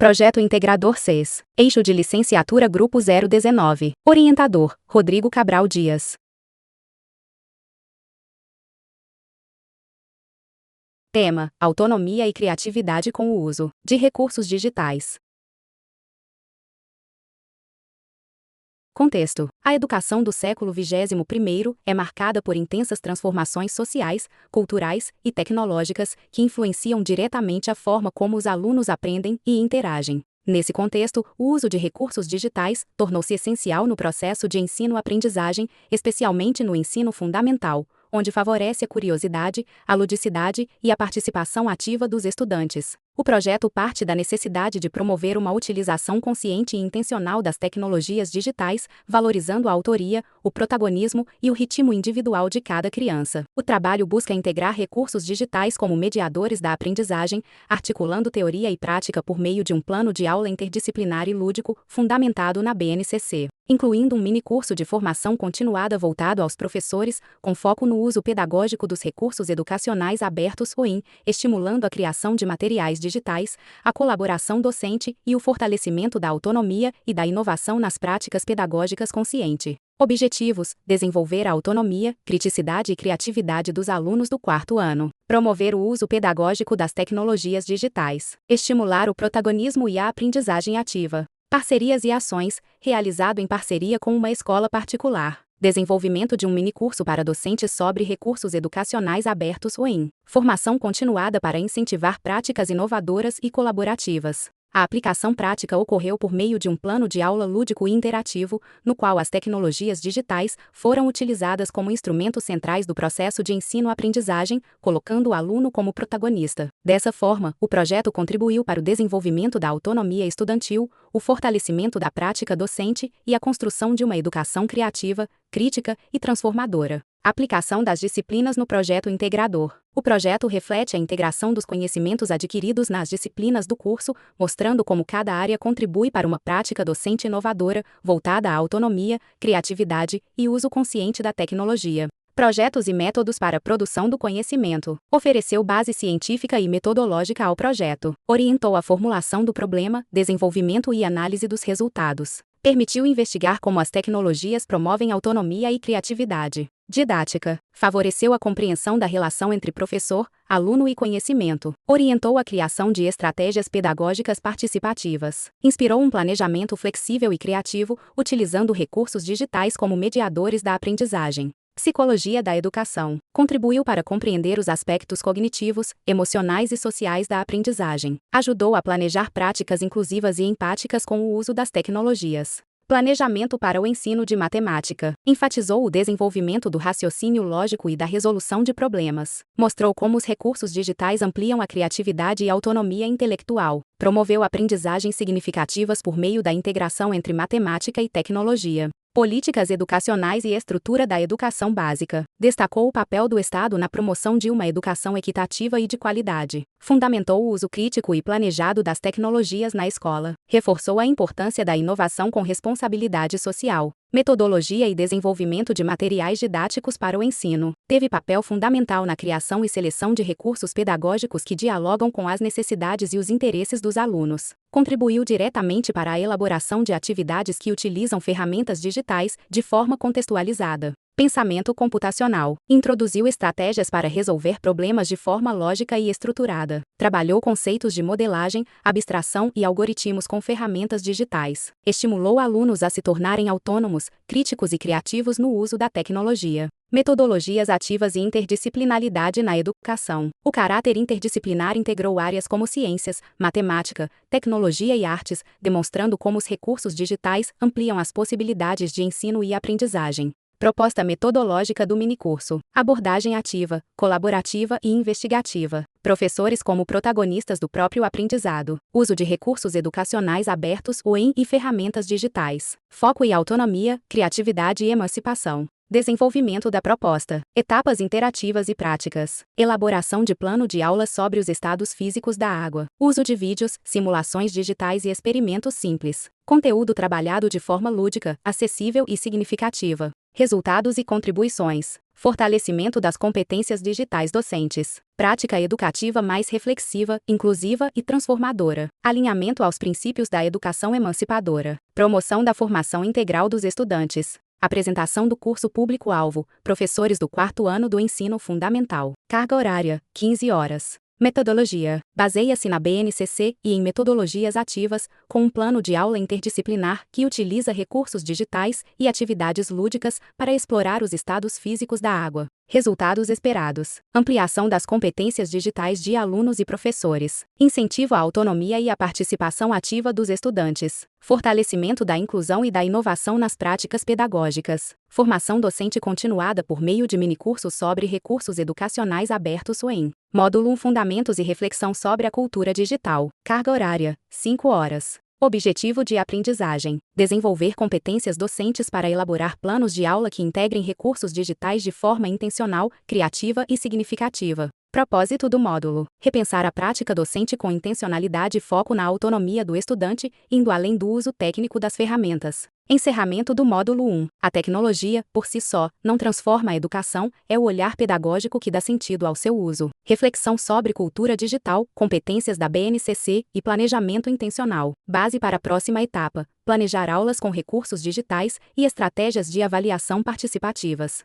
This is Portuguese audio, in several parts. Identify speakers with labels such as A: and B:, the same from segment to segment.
A: Projeto Integrador CES. Eixo de Licenciatura Grupo 019. Orientador, Rodrigo Cabral Dias. Tema: Autonomia e criatividade com o uso de recursos digitais. Contexto: a educação do século XXI é marcada por intensas transformações sociais, culturais e tecnológicas que influenciam diretamente a forma como os alunos aprendem e interagem. Nesse contexto, o uso de recursos digitais tornou-se essencial no processo de ensino-aprendizagem, especialmente no ensino fundamental, onde favorece a curiosidade, a ludicidade e a participação ativa dos estudantes. O projeto parte da necessidade de promover uma utilização consciente e intencional das tecnologias digitais, valorizando a autoria, o protagonismo e o ritmo individual de cada criança. O trabalho busca integrar recursos digitais como mediadores da aprendizagem, articulando teoria e prática por meio de um plano de aula interdisciplinar e lúdico, fundamentado na BNCC, incluindo um mini-curso de formação continuada voltado aos professores, com foco no uso pedagógico dos recursos educacionais abertos (OIN), estimulando a criação de materiais digitais, a colaboração docente e o fortalecimento da autonomia e da inovação nas práticas pedagógicas consciente. Objetivos: desenvolver a autonomia, criticidade e criatividade dos alunos do quarto ano. Promover o uso pedagógico das tecnologias digitais. Estimular o protagonismo e a aprendizagem ativa. Parcerias e ações, realizado em parceria com uma escola particular. Desenvolvimento de um minicurso para docentes sobre recursos educacionais abertos (OIN). Formação continuada para incentivar práticas inovadoras e colaborativas. A aplicação prática ocorreu por meio de um plano de aula lúdico e interativo, no qual as tecnologias digitais foram utilizadas como instrumentos centrais do processo de ensino-aprendizagem, colocando o aluno como protagonista. Dessa forma, o projeto contribuiu para o desenvolvimento da autonomia estudantil, o fortalecimento da prática docente e a construção de uma educação criativa, crítica e transformadora. Aplicação das disciplinas no projeto integrador. O projeto reflete a integração dos conhecimentos adquiridos nas disciplinas do curso, mostrando como cada área contribui para uma prática docente inovadora, voltada à autonomia, criatividade e uso consciente da tecnologia. Projetos e métodos para a produção do conhecimento. Ofereceu base científica e metodológica ao projeto. Orientou a formulação do problema, desenvolvimento e análise dos resultados. Permitiu investigar como as tecnologias promovem autonomia e criatividade. Didática. Favoreceu a compreensão da relação entre professor, aluno e conhecimento. Orientou a criação de estratégias pedagógicas participativas. Inspirou um planejamento flexível e criativo, utilizando recursos digitais como mediadores da aprendizagem. Psicologia da educação. Contribuiu para compreender os aspectos cognitivos, emocionais e sociais da aprendizagem. Ajudou a planejar práticas inclusivas e empáticas com o uso das tecnologias. Planejamento para o ensino de matemática. Enfatizou o desenvolvimento do raciocínio lógico e da resolução de problemas. Mostrou como os recursos digitais ampliam a criatividade e autonomia intelectual. Promoveu aprendizagens significativas por meio da integração entre matemática e tecnologia. Políticas educacionais e estrutura da educação básica. Destacou o papel do Estado na promoção de uma educação equitativa e de qualidade. Fundamentou o uso crítico e planejado das tecnologias na escola. Reforçou a importância da inovação com responsabilidade social. Metodologia e desenvolvimento de materiais didáticos para o ensino. Teve papel fundamental na criação e seleção de recursos pedagógicos que dialogam com as necessidades e os interesses dos alunos. Contribuiu diretamente para a elaboração de atividades que utilizam ferramentas digitais de forma contextualizada. Pensamento computacional. Introduziu estratégias para resolver problemas de forma lógica e estruturada. Trabalhou conceitos de modelagem, abstração e algoritmos com ferramentas digitais. Estimulou alunos a se tornarem autônomos, críticos e criativos no uso da tecnologia. Metodologias ativas e interdisciplinaridade na educação. O caráter interdisciplinar integrou áreas como ciências, matemática, tecnologia e artes, demonstrando como os recursos digitais ampliam as possibilidades de ensino e aprendizagem. Proposta metodológica do minicurso. Abordagem ativa, colaborativa e investigativa. Professores como protagonistas do próprio aprendizado. Uso de recursos educacionais abertos (OIN) e ferramentas digitais. Foco e autonomia, criatividade e emancipação. Desenvolvimento da proposta. Etapas interativas e práticas. Elaboração de plano de aula sobre os estados físicos da água. Uso de vídeos, simulações digitais e experimentos simples. Conteúdo trabalhado de forma lúdica, acessível e significativa. Resultados e contribuições. Fortalecimento das competências digitais docentes. Prática educativa mais reflexiva, inclusiva e transformadora. Alinhamento aos princípios da educação emancipadora. Promoção da formação integral dos estudantes. Apresentação do curso público-alvo, professores do 4º ano do ensino fundamental. Carga horária, 15 horas. Metodologia. Baseia-se na BNCC e em metodologias ativas, com um plano de aula interdisciplinar que utiliza recursos digitais e atividades lúdicas para explorar os estados físicos da água. Resultados esperados. Ampliação das competências digitais de alunos e professores. Incentivo à autonomia e à participação ativa dos estudantes. Fortalecimento da inclusão e da inovação nas práticas pedagógicas. Formação docente continuada por meio de minicursos sobre recursos educacionais abertos UEM. Módulo 1 Fundamentos e reflexão sobre a cultura digital. Carga horária, 5 horas. Objetivo de aprendizagem: desenvolver competências docentes para elaborar planos de aula que integrem recursos digitais de forma intencional, criativa e significativa. Propósito do módulo: repensar a prática docente com intencionalidade e foco na autonomia do estudante, indo além do uso técnico das ferramentas. Encerramento do módulo 1. A tecnologia, por si só, não transforma a educação, é o olhar pedagógico que dá sentido ao seu uso. Reflexão sobre cultura digital, competências da BNCC e planejamento intencional. Base para a próxima etapa: planejar aulas com recursos digitais e estratégias de avaliação participativas.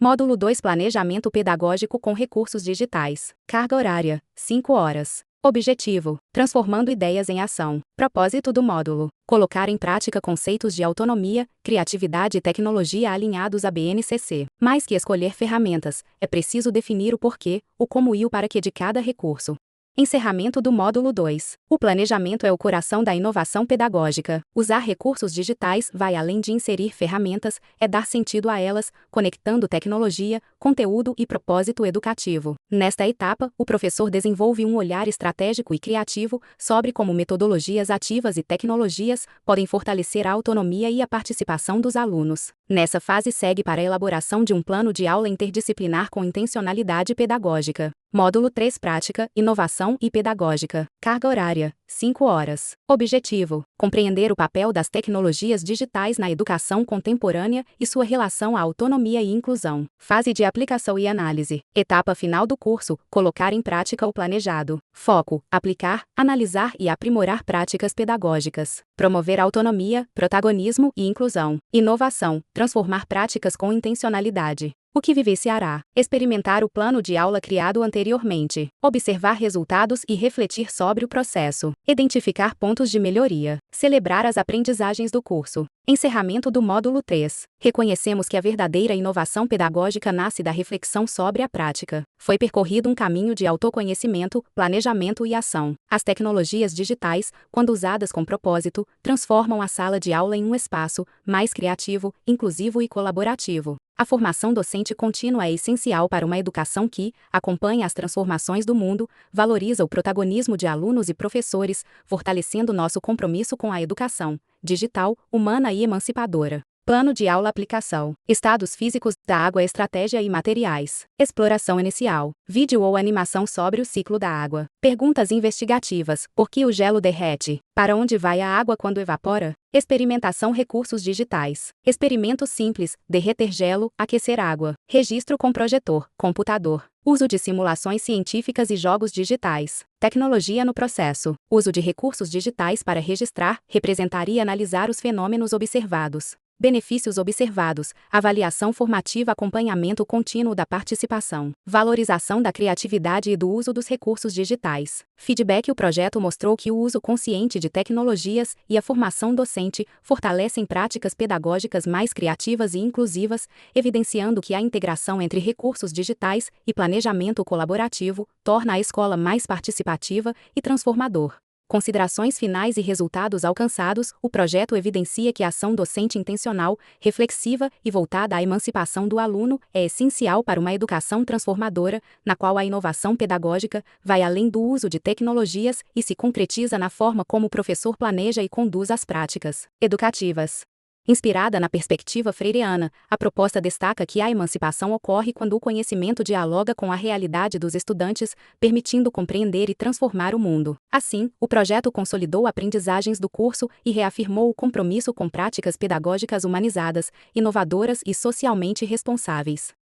A: Módulo 2 Planejamento pedagógico com recursos digitais. Carga horária, 5 horas. Objetivo: transformando ideias em ação. Propósito do módulo: colocar em prática conceitos de autonomia, criatividade e tecnologia alinhados à BNCC. Mais que escolher ferramentas, é preciso definir o porquê, o como e o para que de cada recurso. Encerramento do módulo 2. O planejamento é o coração da inovação pedagógica. Usar recursos digitais vai além de inserir ferramentas, é dar sentido a elas, conectando tecnologia, conteúdo e propósito educativo. Nesta etapa, o professor desenvolve um olhar estratégico e criativo sobre como metodologias ativas e tecnologias podem fortalecer a autonomia e a participação dos alunos. Nessa fase segue para a elaboração de um plano de aula interdisciplinar com intencionalidade pedagógica. Módulo 3 Prática, Inovação e Pedagógica. Carga horária, 5 horas. Objetivo: compreender o papel das tecnologias digitais na educação contemporânea e sua relação à autonomia e inclusão. Fase de aplicação e análise. Etapa final do curso: colocar em prática o planejado. Foco: aplicar, analisar e aprimorar práticas pedagógicas. Promover autonomia, protagonismo e inclusão. Inovação: transformar práticas com intencionalidade. O que vivenciará: experimentar o plano de aula criado anteriormente, observar resultados e refletir sobre o processo, identificar pontos de melhoria, celebrar as aprendizagens do curso. Encerramento do módulo 3. Reconhecemos que a verdadeira inovação pedagógica nasce da reflexão sobre a prática. Foi percorrido um caminho de autoconhecimento, planejamento e ação. As tecnologias digitais, quando usadas com propósito, transformam a sala de aula em um espaço mais criativo, inclusivo e colaborativo. A formação docente contínua é essencial para uma educação que acompanha as transformações do mundo, valoriza o protagonismo de alunos e professores, fortalecendo nosso compromisso com a educação digital, humana e emancipadora. Plano de aula aplicação. Estados físicos da água, estratégia e materiais. Exploração inicial. Vídeo ou animação sobre o ciclo da água. Perguntas investigativas. Por que o gelo derrete? Para onde vai a água quando evapora? Experimentação recursos digitais. Experimento simples: derreter gelo, aquecer água. Registro com projetor, computador. Uso de simulações científicas e jogos digitais. Tecnologia no processo. Uso de recursos digitais para registrar, representar e analisar os fenômenos observados. Benefícios observados: avaliação formativa, acompanhamento contínuo da participação, valorização da criatividade e do uso dos recursos digitais. Feedback: o projeto mostrou que o uso consciente de tecnologias e a formação docente fortalecem práticas pedagógicas mais criativas e inclusivas, evidenciando que a integração entre recursos digitais e planejamento colaborativo torna a escola mais participativa e transformador. Considerações finais e resultados alcançados: o projeto evidencia que a ação docente intencional, reflexiva e voltada à emancipação do aluno é essencial para uma educação transformadora, na qual a inovação pedagógica vai além do uso de tecnologias e se concretiza na forma como o professor planeja e conduz as práticas educativas. Inspirada na perspectiva freireana, a proposta destaca que a emancipação ocorre quando o conhecimento dialoga com a realidade dos estudantes, permitindo compreender e transformar o mundo. Assim, o projeto consolidou aprendizagens do curso e reafirmou o compromisso com práticas pedagógicas humanizadas, inovadoras e socialmente responsáveis.